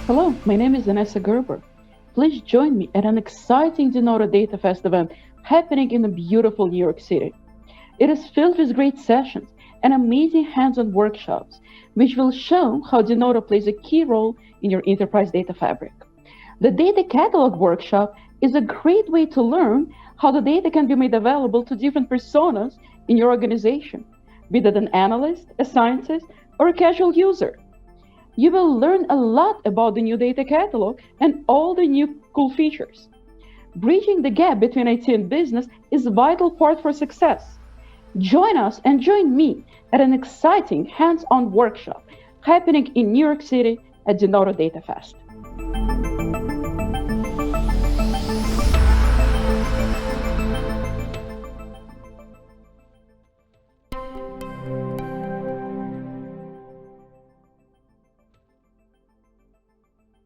Hello, my name is Inessa Gerber. Please join me at an exciting Denodo DataFest event happening in the beautiful New York City. It is filled with great sessions and amazing hands-on workshops, which will show how Denodo plays a key role in your enterprise data fabric. The Data Catalog workshop is a great way to learn how the data can be made available to different personas in your organization, be that an analyst, a scientist, or a casual user. You will learn a lot about the new data catalog and all the new cool features. Bridging the gap between IT and business is a vital part for success. Join us and join me at an exciting hands-on workshop happening in New York City at Denodo DataFest.